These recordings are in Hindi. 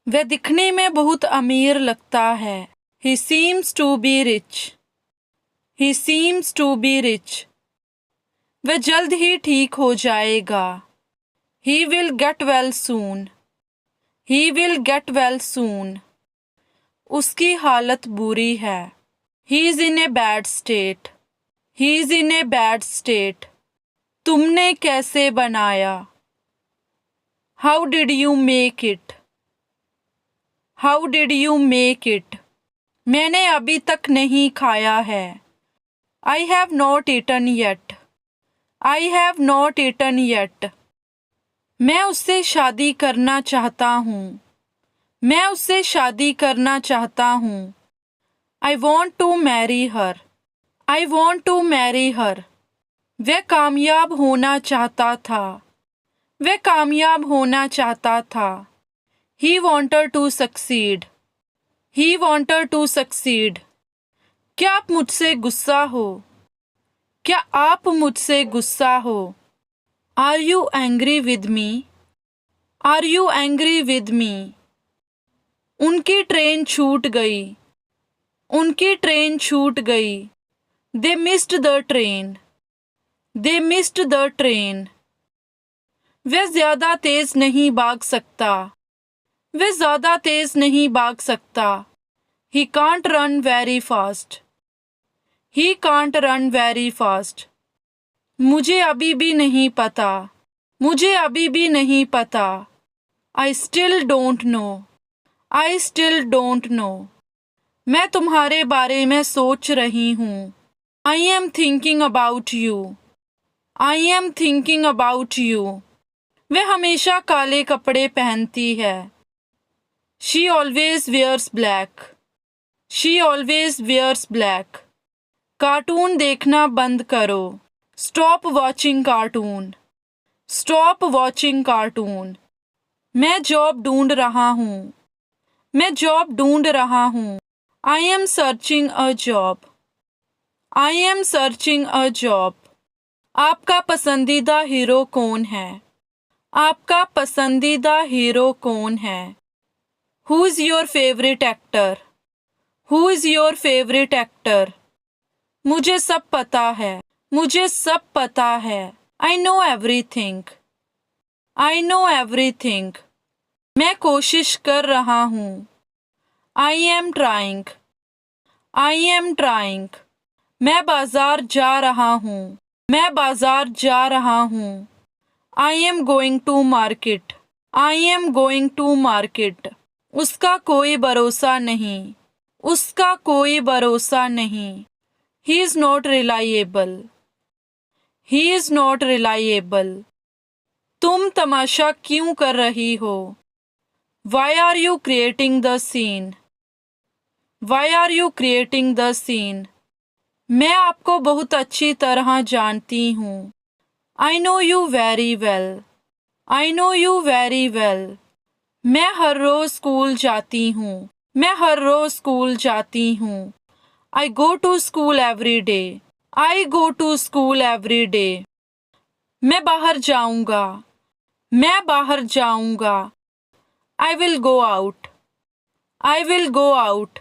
वह दिखने में बहुत अमीर लगता है। He seems to be rich. He seems to be rich. वह जल्द ही ठीक हो जाएगा। He will get well soon. He will get well soon. उसकी हालत बुरी है। He is in a bad state. He is in a bad state. तुमने कैसे बनाया? How did you make it? How did you make it? मैंने अभी तक नहीं खाया है। I have not eaten yet. I have not eaten yet. मैं उससे शादी करना चाहता हूँ। मैं उससे शादी करना चाहता हूँ। I want to marry her. I want to marry her. वह कामयाब होना चाहता था। वह कामयाब होना चाहता था। He wanted to succeed. He wanted to succeed. क्या आप मुझसे गुस्सा हो? क्या आप मुझसे गुस्सा हो? Are you angry with me? Are you angry with me? उनकी ट्रेन छूट गई। उनकी ट्रेन छूट गई। They missed the train. They missed the train. वह ज्यादा तेज नहीं भाग सकता। वह ज्यादा तेज नहीं भाग सकता। He can't run very fast. He can't run very fast. मुझे अभी भी नहीं पता। मुझे अभी भी नहीं पता। I still don't know. I still don't know. मैं तुम्हारे बारे में सोच रही हूँ। I am thinking about you. I am thinking about you. वह हमेशा काले कपड़े पहनती है। She always wears black. She always wears black. Cartoon देखना बंद करो। Stop watching cartoon. Stop watching cartoon. मैं जॉब ढूंढ रहा हूँ। मैं जॉब ढूंढ रहा हूँ। I am searching a job. I am searching a job. आपका पसंदीदा हीरो कौन है? आपका पसंदीदा हीरो कौन है? Who is your favorite actor? Who is your favorite actor? मुझे सब पता है। मुझे सब पता है। I know everything. I know everything. मैं कोशिश कर रहा हूँ। I am trying. I am trying. मैं बाजार जा रहा हूँ। मैं बाजार जा रहा हूँ। I am going to market. I am going to market. उसका कोई भरोसा नहीं। उसका कोई भरोसा नहीं। He is not reliable. He is not reliable. तुम तमाशा क्यों कर रही हो? Why are you creating the scene? Why are you creating the scene? मैं आपको बहुत अच्छी तरह जानती हूँ। I know you very well. I know you very well. मैं हर रोज स्कूल जाती हूँ। मैं हर रोज स्कूल जाती हूँ। I go to school every day. I go to school every day. मैं बाहर जाऊंगा। मैं बाहर जाऊंगा। I will go out. I will go out.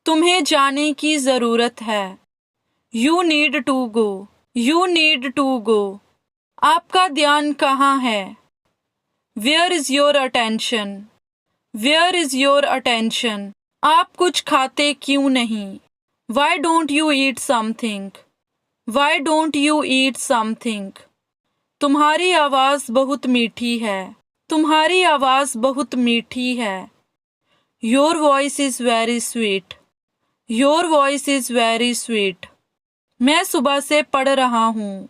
तुम्हें जाने की जरूरत है। You need to go. You need to go. आपका ध्यान कहाँ है? Where is your attention? Where is your attention? आप कुछ खाते क्यों नहीं? Why don't you eat something? Why don't you eat something? तुम्हारी आवाज़ बहुत मीठी है। तुम्हारी आवाज़ बहुत मीठी है। Your voice is very sweet. Your voice is very sweet. मैं सुबह से पढ़ रहा हूँ।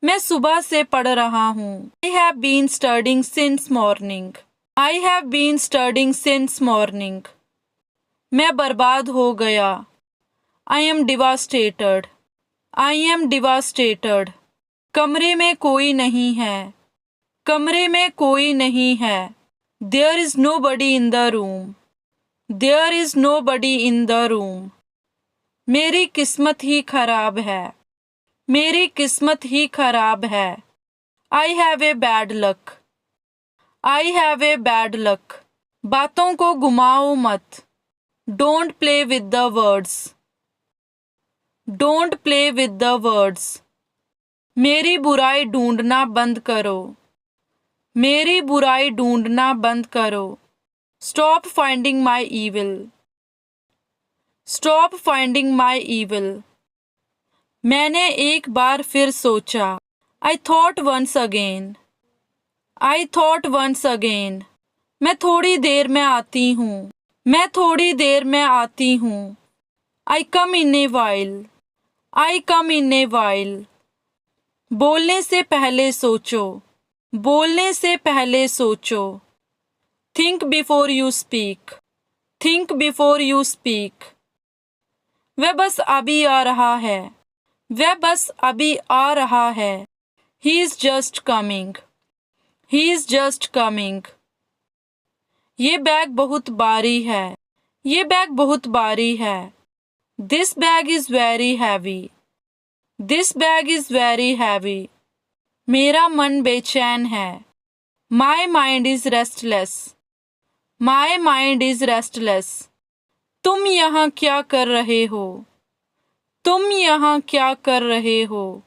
मैं सुबह से पढ़ रहा हूँ। I have been studying since morning. I have been studying since morning. मैं बर्बाद हो गया। I am devastated. I am devastated. कमरे में कोई नहीं है। कमरे में कोई नहीं है। There is nobody in the room. There is nobody in the room. मेरी किस्मत ही खराब है। मेरी किस्मत ही खराब है। I have a bad luck. I have a bad luck. बातों को घुमाओ मत। Don't play with the words. Don't play with the words. मेरी बुराई ढूंढना बंद करो। मेरी बुराई ढूंढना बंद करो। Stop finding my evil. Stop finding my evil. मैंने एक बार फिर सोचा। I thought once again. I thought once again. मैं थोड़ी देर में आती हूँ। मैं थोड़ी देर में आती हूँ। I come in a while. I come in a while. बोलने से पहले सोचो। बोलने से पहले सोचो। Think before you speak. Think before you speak. वह बस अभी आ रहा है। वह बस अभी आ रहा है। He is just coming. He is just coming. ये बैग बहुत भारी है। ये बैग बहुत भारी है। This bag is very heavy. This bag is very heavy. मेरा मन बेचैन है। My mind is restless. My mind is restless. तुम यहाँ क्या कर रहे हो? तुम यहाँ क्या कर रहे हो?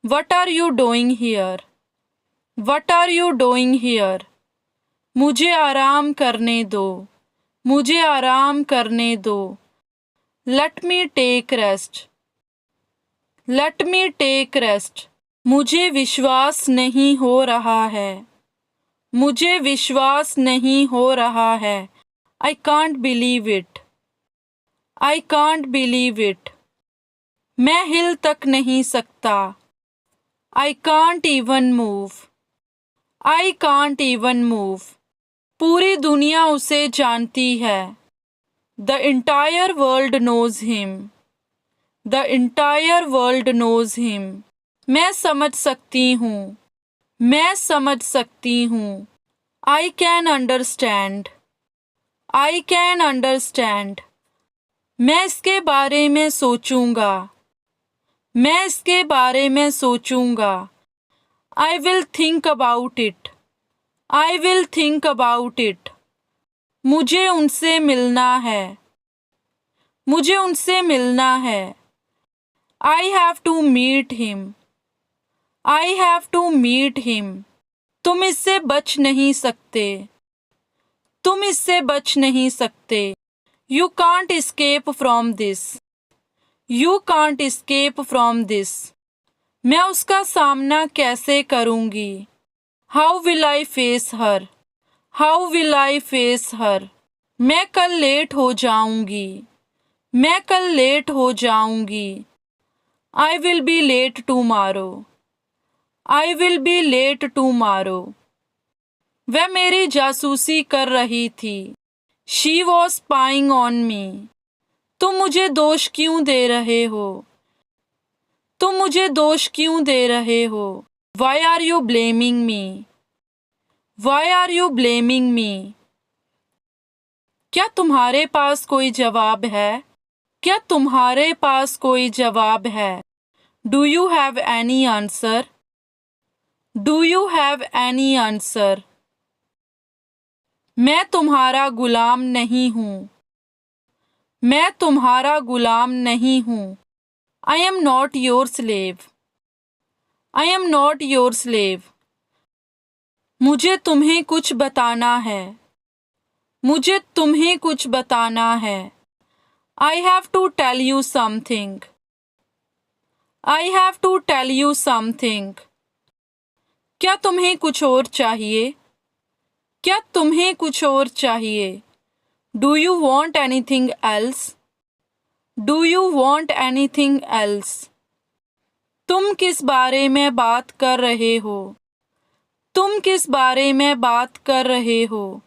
What are you doing here? What are you doing here? मुझे आराम करने दो। मुझे आराम करने दो। Let me take rest. Let me take rest. मुझे विश्वास नहीं हो रहा है। मुझे विश्वास नहीं हो रहा है। I can't believe it. I can't believe it. मैं हिल तक नहीं सकता। I can't even move. I can't even move. पूरी दुनिया उसे जानती है। The entire world knows him. The entire world knows him. मैं समझ सकती हूँ। मैं समझ सकती हूँ। I can understand. I can understand. मैं इसके बारे में सोचूंगा। मैं इसके बारे में सोचूंगा। I will think about it. I will think about it. मुझे उनसे मिलना है। मुझे उनसे मिलना है। I have to meet him. I have to meet him. तुम इससे बच नहीं सकते। तुम इससे बच नहीं सकते। You can't escape from this. You can't escape from this. मैं उसका सामना कैसे करूंगी? How will I face her? How will I face her? मैं कल लेट हो जाऊंगी। मैं कल लेट हो जाऊंगी। I will be late tomorrow. I will be late tomorrow. वह मेरी जासूसी कर रही थी। She was spying on me. तुम मुझे दोष क्यों दे रहे हो? तुम मुझे दोष क्यों दे रहे हो? Why are you blaming me? Why are you blaming me? क्या तुम्हारे पास कोई जवाब है? क्या तुम्हारे पास कोई जवाब है? Do you have any answer? Do you have any answer? मैं तुम्हारा गुलाम नहीं हूँ। मैं तुम्हारा गुलाम नहीं हूँ। I am not your slave. I am not your slave. मुझे तुम्हें कुछ बताना है। मुझे तुम्हें कुछ बताना है। I have to tell you something. I have to tell you something. क्या तुम्हें कुछ और चाहिए? क्या तुम्हें कुछ और चाहिए? Do you want anything else? Do you want anything else? तुम किस बारे में बात कर रहे हो? तुम किस बारे में बात कर रहे हो?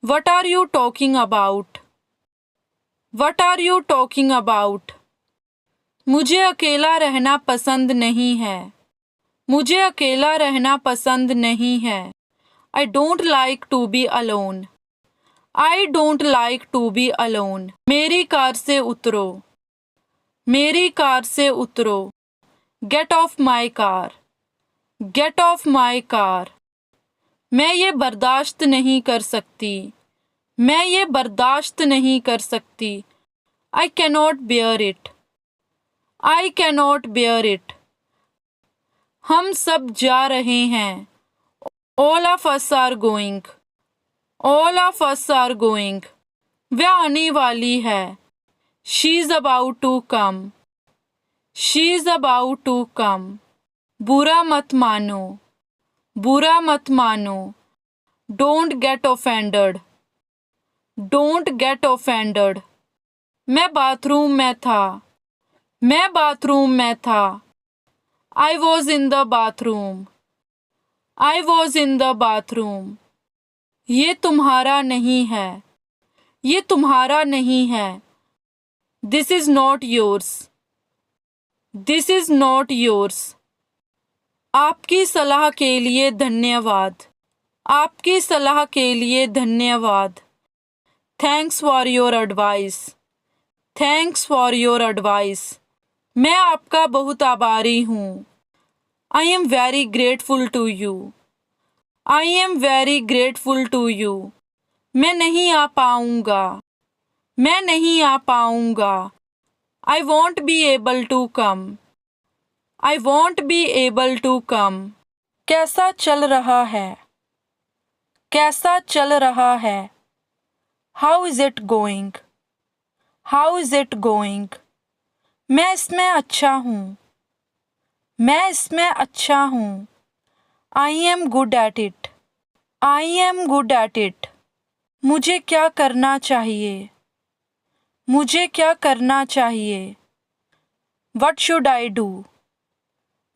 What are you talking about? What are you talking about? मुझे अकेला रहना पसंद नहीं है। मुझे अकेला रहना पसंद नहीं है। I don't like to be alone. I don't like to be alone. मेरी कार से उतरो। मेरी कार से उतरो। Get off my car. Get off my car. मैं ये बर्दाश्त नहीं कर सकती। मैं ये बर्दाश्त नहीं कर सकती। I cannot bear it. I cannot bear it. हम सब जा रहे हैं। All of us are going. All of us are going. वह आने वाली है। She is about to come. She is about to come. बुरा मत मानो। बुरा मत मानो। Don't get offended. Don't get offended. मैं बाथरूम में था। मैं बाथरूम में था। I was in the bathroom. I was in the bathroom. ये तुम्हारा नहीं है। ये तुम्हारा नहीं है। This is not yours. This is not yours. आपकी सलाह के लिए धन्यवाद। आपकी सलाह के लिए धन्यवाद। Thanks for your advice. Thanks for your advice. मैं आपका बहुत आभारी हूँ। I am very grateful to you. I am very grateful to you. मैं नहीं आ पाऊँगा। मैं नहीं आ पाऊँगा। I won't be able to come. I won't be able to come. कैसा चल रहा है? कैसा चल रहा है? How is it going? How is it going? मैं इसमें अच्छा हूँ। मैं इसमें अच्छा हूँ। I am good at it. I am good at it. मुझे क्या करना चाहिए? मुझे क्या करना चाहिए? What should I do?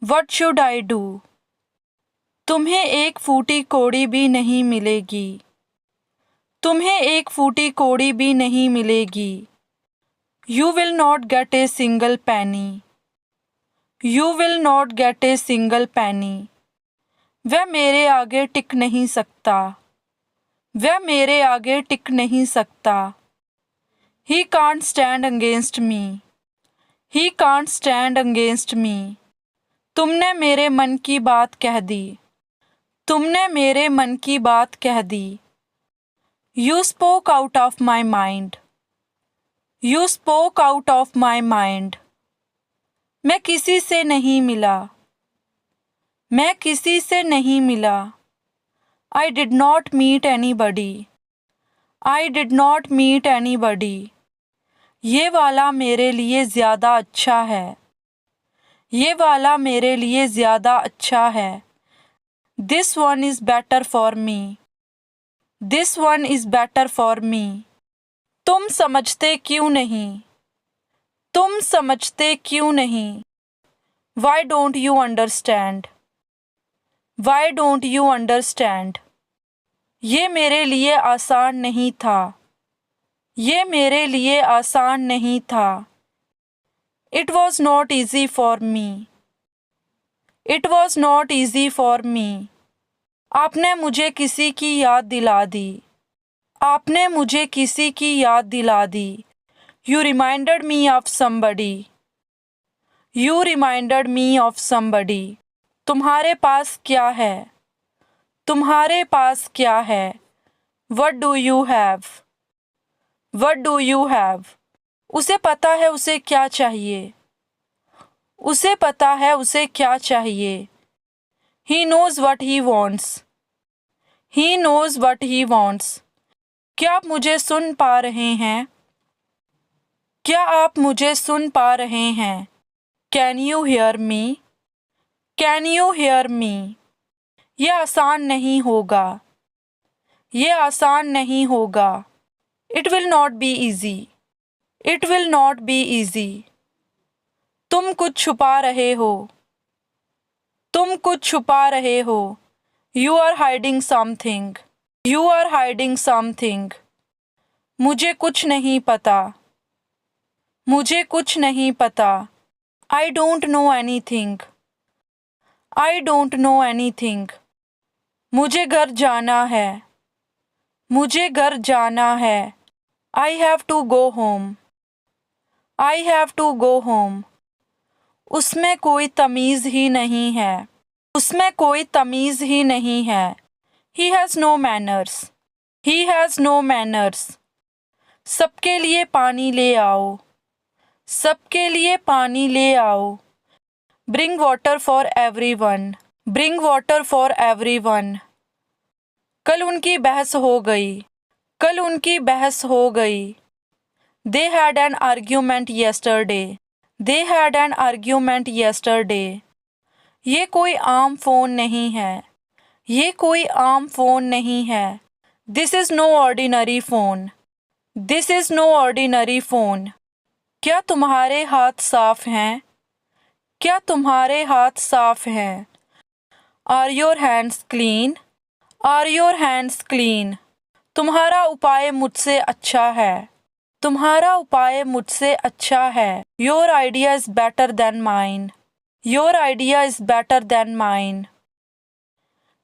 What should I do? तुम्हें एक फूटी कौड़ी भी नहीं मिलेगी। तुम्हें एक फूटी कौड़ी भी नहीं मिलेगी। You will not get a single penny. You will not get a single penny. वह मेरे आगे टिक नहीं सकता। वह मेरे आगे टिक नहीं सकता। He can't stand against me. He can't stand against me. तुमने मेरे मन की बात कह दी। तुमने मेरे मन की बात कह दी। You spoke out of my mind. You spoke out of my mind. मैं किसी से नहीं मिला। मैं किसी से नहीं मिला। I did not meet anybody. I did not meet anybody. ये वाला मेरे लिए ज़्यादा अच्छा है। ये वाला मेरे लिए ज़्यादा अच्छा है। This one is better for me. This one is better for me. तुम समझते क्यों नहीं? तुम समझते क्यों नहीं? Why don't you understand? Why don't you understand? ये मेरे लिए आसान नहीं था। ये मेरे लिए आसान नहीं था। It was not easy for me. It was not easy for me. आपने मुझे किसी की याद दिला दी। आपने मुझे किसी की याद दिला दी। You reminded me of somebody. You reminded me of somebody. तुम्हारे पास क्या है? तुम्हारे पास क्या है? What do you have? What do you have? उसे पता है उसे क्या चाहिए। उसे पता है उसे क्या चाहिए। He knows what he wants. He knows what he wants. क्या आप मुझे सुन पा रहे हैं? क्या आप मुझे सुन पा रहे हैं? Can you hear me? Can you hear me? ये आसान नहीं होगा। ये आसान नहीं होगा। It will not be easy. It will not be easy. तुम कुछ छुपा रहे हो। तुम कुछ छुपा रहे हो। You are hiding something. You are hiding something. मुझे कुछ नहीं पता। मुझे कुछ नहीं पता। I don't know anything. I don't know anything. मुझे घर जाना है। मुझे घर जाना है। I have to go home. I have to go home. उसमें कोई तमीज़ ही नहीं है। उसमें कोई तमीज़ ही नहीं है। He has no manners. He has no manners. सबके लिए पानी ले आओ. सबके लिए पानी ले आओ. Bring water for everyone. Bring water for everyone. कल उनकी बहस हो गई. कल उनकी बहस हो गई. They had an argument yesterday. They had an argument yesterday. ये कोई आम फ़ोन नहीं है. ये कोई आम फ़ोन नहीं है. This is no ordinary phone. This is no ordinary phone. क्या तुम्हारे हाथ साफ हैं? क्या तुम्हारे हाथ साफ हैं? Are your hands clean? Are your hands clean? तुम्हारा उपाय मुझसे अच्छा है. तुम्हारा उपाय मुझसे अच्छा है. Your idea is better than mine. Your idea is better than mine.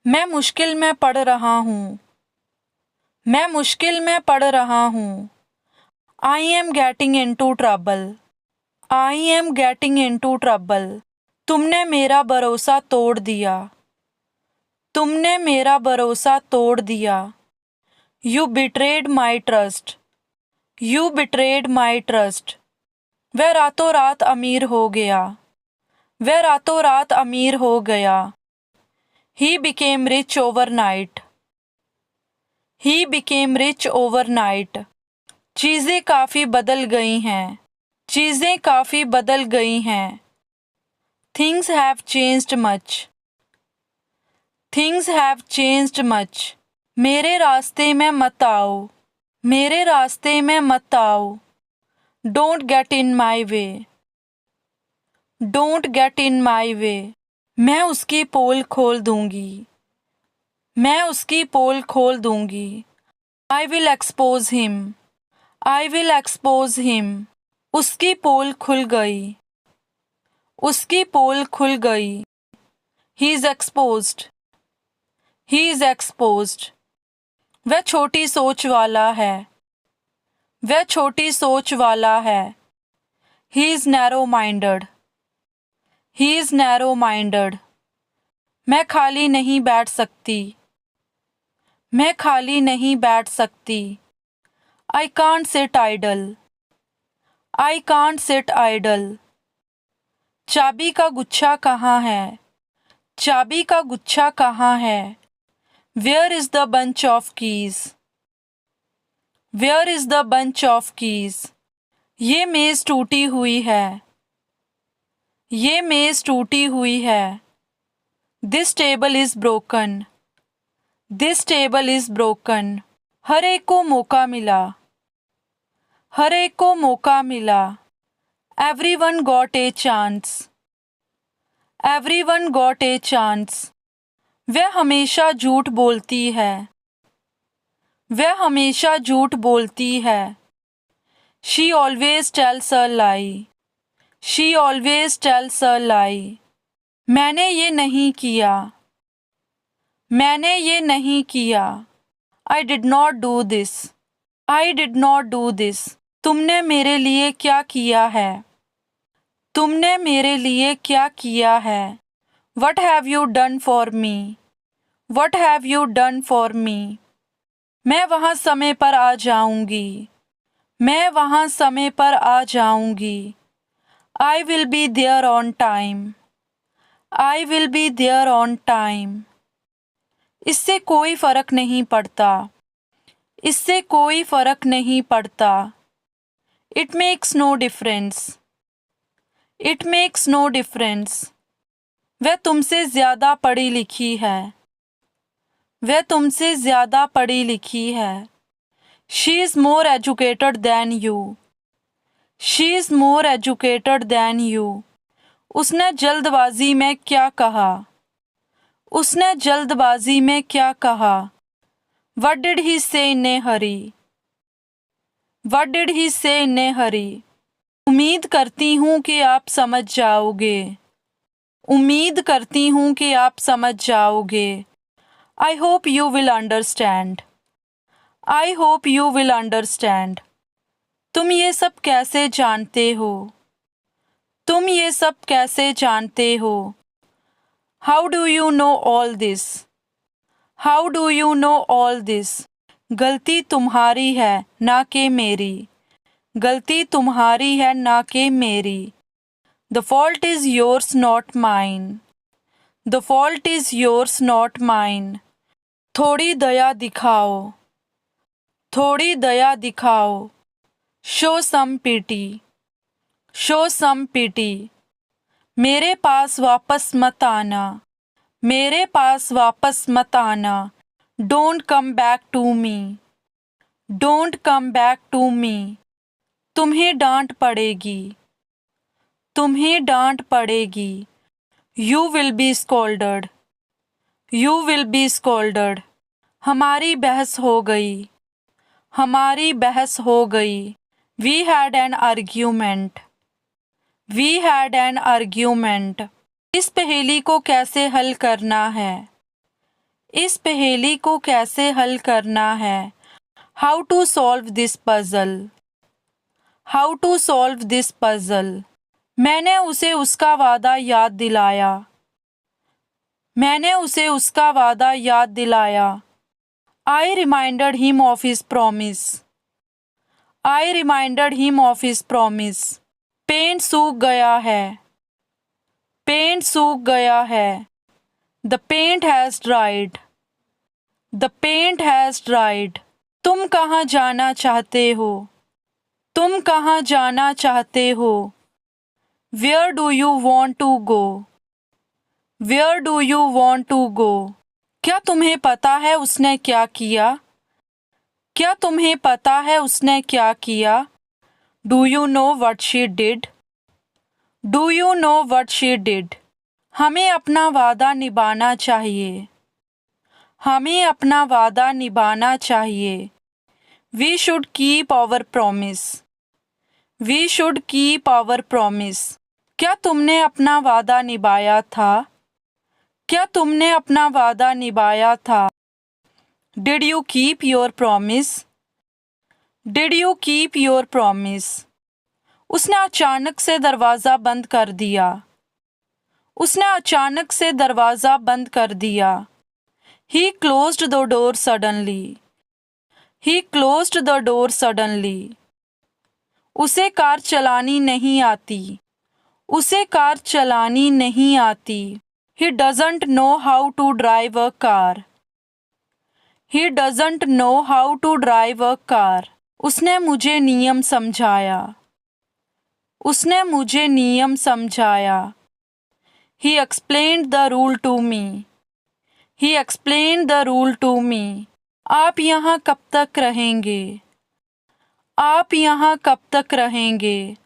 मैं मुश्किल में पड़ रहा हूँ. मैं मुश्किल में पड़ रहा हूँ. I am getting into trouble. I am getting into trouble. तुमने मेरा भरोसा तोड़ दिया. तुमने मेरा भरोसा तोड़ दिया. You betrayed my trust. You betrayed my trust. वह रातों रात अमीर हो गया. वह रातों रात अमीर हो गया. He became rich overnight. He became rich overnight. चीज़ें काफ़ी बदल गई हैं. चीज़ें काफ़ी बदल गई हैं. Things have changed much. Things have changed much. मेरे रास्ते में मत आओ. मेरे रास्ते में मत आओ. Don't get in my way. Don't get in my way. मैं उसकी पोल खोल दूंगी. मैं उसकी पोल खोल दूंगी. I will expose him. I will expose him. उसकी पोल खुल गई. उसकी पोल खुल गई. He is exposed. He is exposed. वह छोटी सोच वाला है. वह छोटी सोच वाला है. He is narrow-minded. He is narrow-minded. मैं खाली नहीं बैठ सकती. मैं खाली नहीं बैठ सकती. I can't sit idle. I can't sit idle. चाबी का गुच्छा कहाँ है? चाबी का गुच्छा कहाँ है? Where is the bunch of keys? Where is the bunch of keys? ये मेज़ टूटी हुई है. ये मेज़ टूटी हुई है. This table is broken. This table is broken. हर एक को मौका मिला. हर एक को मौका मिला. Everyone got a chance. Everyone got a chance. वह हमेशा झूठ बोलती है. वह हमेशा झूठ बोलती है. She always tells a lie. She always tells a lie. मैंने ये नहीं किया. मैंने ये नहीं किया. I did not do this. I did not do this. तुमने मेरे लिए क्या किया है? तुमने मेरे लिए क्या किया है? What have you done for me? What have you done for me? मैं वहाँ समय पर आ जाऊंगी. मैं वहाँ समय पर आ जाऊंगी. I will be there on time. I will be there on time. इससे कोई फर्क नहीं पड़ता. इससे कोई फर्क नहीं पड़ता. It makes no difference. It makes no difference. वह तुमसे ज़्यादा पढ़ी लिखी है. वह तुमसे ज़्यादा पढ़ी लिखी है. She is more educated than you. She is more educated than you. उसने जल्दबाजी में क्या कहा? उसने जल्दबाजी में क्या कहा? What did he say in a hurry? What did he say in a hurry? उम्मीद करती हूँ कि आप समझ जाओगे. उम्मीद करती हूँ कि आप समझ जाओगे. I hope you will understand. I hope you will understand. तुम ये सब कैसे जानते हो? तुम ये सब कैसे जानते हो? How do you know all this? How do you know all this? गलती तुम्हारी है ना कि मेरी, गलती तुम्हारी है ना कि मेरी। The fault is yours not mine, the fault is yours not mine। थोड़ी दया दिखाओ, थोड़ी दया दिखाओ। Show some pity, show some pity। मेरे पास वापस मत आना, मेरे पास वापस मत आना। Don't come back to me, don't come back to me। तुम्हें डांट पड़ेगी, तुम्हें डांट पड़ेगी। You will be scolded, you will be scolded। हमारी बहस हो गई, हमारी बहस हो गई। We had an argument, we had an argument। इस पहेली को कैसे हल करना है, इस पहेली को कैसे हल करना है। How to solve this puzzle, how to solve this puzzle। मैंने उसे उसका वादा याद दिलाया, मैंने उसे उसका वादा याद दिलाया। I reminded him of his promise, I reminded him of his promise। Paint सूख गया है, पेंट सूख गया है। The paint has dried, the paint has dried। तुम कहाँ जाना चाहते हो, तुम कहाँ जाना चाहते हो। Where do you want to go, where do you want to go। क्या तुम्हें पता है उसने क्या किया, क्या तुम्हें पता है उसने क्या किया। Do you know what she did, do you know what she did। हमें अपना वादा निभाना चाहिए, हमें अपना वादा निभाना चाहिए। We should keep our promise, we should keep our promise। क्या तुमने अपना वादा निभाया था, क्या तुमने अपना वादा निभाया था। Did you keep your promise, did you keep your promise। उसने अचानक से दरवाज़ा बंद कर दिया, उसने अचानक से दरवाज़ा बंद कर दिया। He closed the door suddenly, he closed the door suddenly। उसे कार चलानी नहीं आती, उसे कार चलानी नहीं आती। He doesn't know how to drive a car, he doesn't know how to drive a car। उसने मुझे नियम समझाया, उसने मुझे नियम समझाया। He explained the rule to me, he explained the rule to me। आप यहाँ कब तक रहेंगे, आप यहाँ कब तक रहेंगे।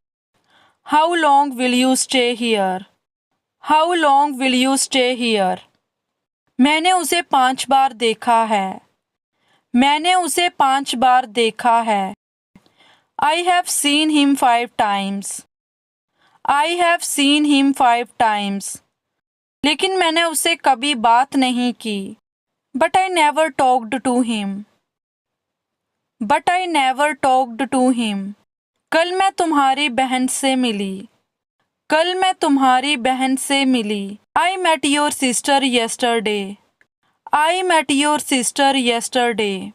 How long will you stay here, how long will you stay here। मैंने उसे 5 बार देखा है, मैंने उसे 5 बार देखा है। I have seen him 5 times, I have seen him 5 times। लेकिन मैंने उससे कभी बात नहीं की। But I never talked to him, but I never talked to him। कल मैं तुम्हारी बहन से मिली, कल मैं तुम्हारी बहन से मिली। I met your sister yesterday, I met your sister yesterday।